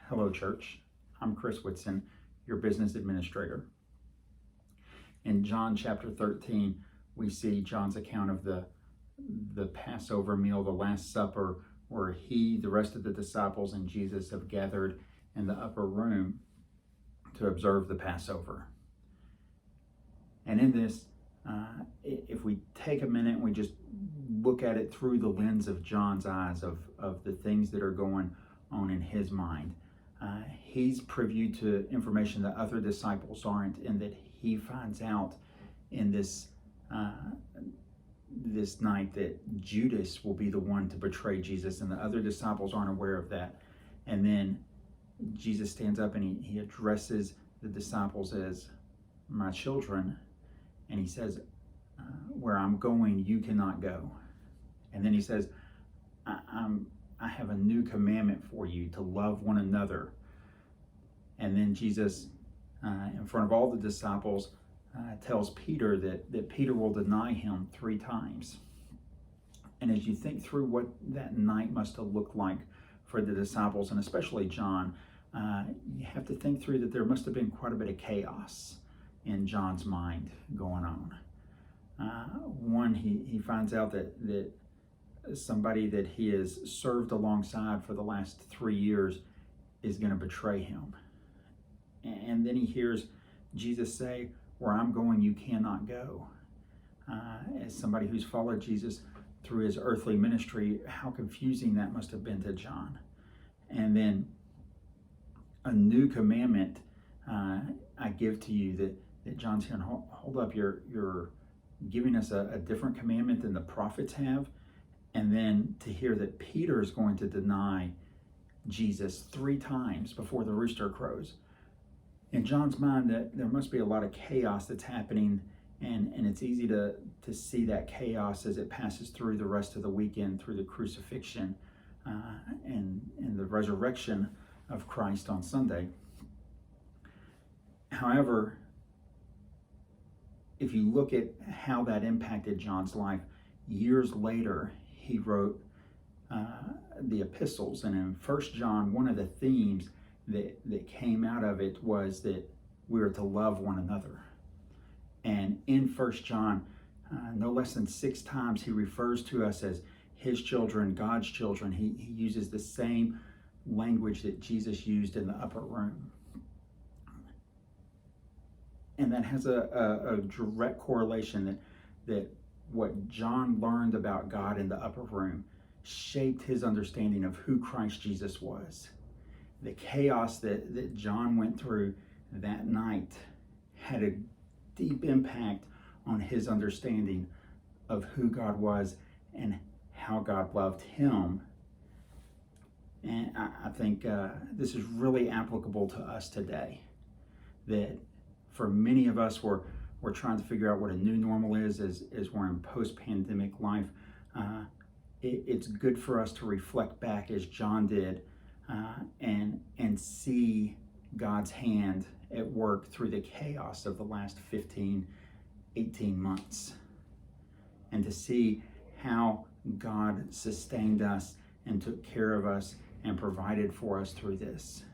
Hello, church. I'm Chris Whitson, your business administrator. In John chapter 13, we see John's account of the Passover meal, the Last Supper, where he, the rest of the disciples, and Jesus have gathered in the upper room to observe the Passover. And in this, if we take a minute and we just look at it through the lens of John's eyes, of the things that are going on in his mind, he's privy to information that other disciples aren't, and that he finds out in this night that Judas will be the one to betray Jesus, and the other disciples aren't aware of that. And then Jesus stands up and he addresses the disciples as my children, and he says, where I'm going, you cannot go. And then he says, I have a new commandment for you, to love one another. And then Jesus, in front of all the disciples, tells Peter that Peter will deny him 3 times. And as you think through what that night must have looked like for the disciples, and especially John, you have to think through that there must have been quite a bit of chaos in John's mind going on. One, he finds out that somebody that he has served alongside for the last 3 years is going to betray him. And then he hears Jesus say, where I'm going, you cannot go. As somebody who's followed Jesus through his earthly ministry, how confusing that must have been to John. And then a new commandment I give to you, that John's hearing, hold up, you're giving us a different commandment than the prophets have. And then to hear that Peter is going to deny Jesus 3 times before the rooster crows. In John's mind, that there must be a lot of chaos that's happening, and it's easy to see that chaos as it passes through the rest of the weekend, through the crucifixion and the resurrection of Christ on Sunday. However, if you look at how that impacted John's life, years later, he wrote the epistles. And in 1 John, one of the themes that came out of it was that we are to love one another. And in 1 John, no less than 6 times, he refers to us as his children, God's children. He uses the same language that Jesus used in the upper room. And that has a direct correlation that what John learned about God in the upper room shaped his understanding of who Christ Jesus was. The chaos that John went through that night had a deep impact on his understanding of who God was and how God loved him. And I think this is really applicable to us today. That for many of us, we're trying to figure out what a new normal is as we're in post-pandemic life. It's good for us to reflect back as John did and see God's hand at work through the chaos of the last 15, 18 months. And to see how God sustained us and took care of us and provided for us through this.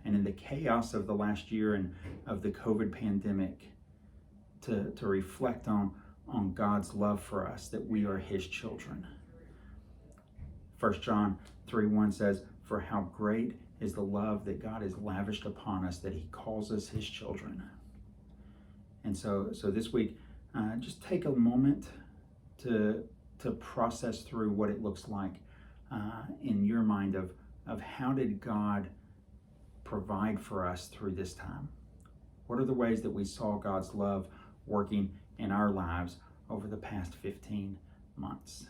And in the chaos of the last year and of the COVID pandemic, to reflect on God's love for us, that we are his children. 1 John 3:1 says, for how great is the love that God has lavished upon us, that he calls us his children. And so this week, just take a moment to process through what it looks like in your mind of how did God provide for us through this time? What are the ways that we saw God's love working in our lives over the past 15 months?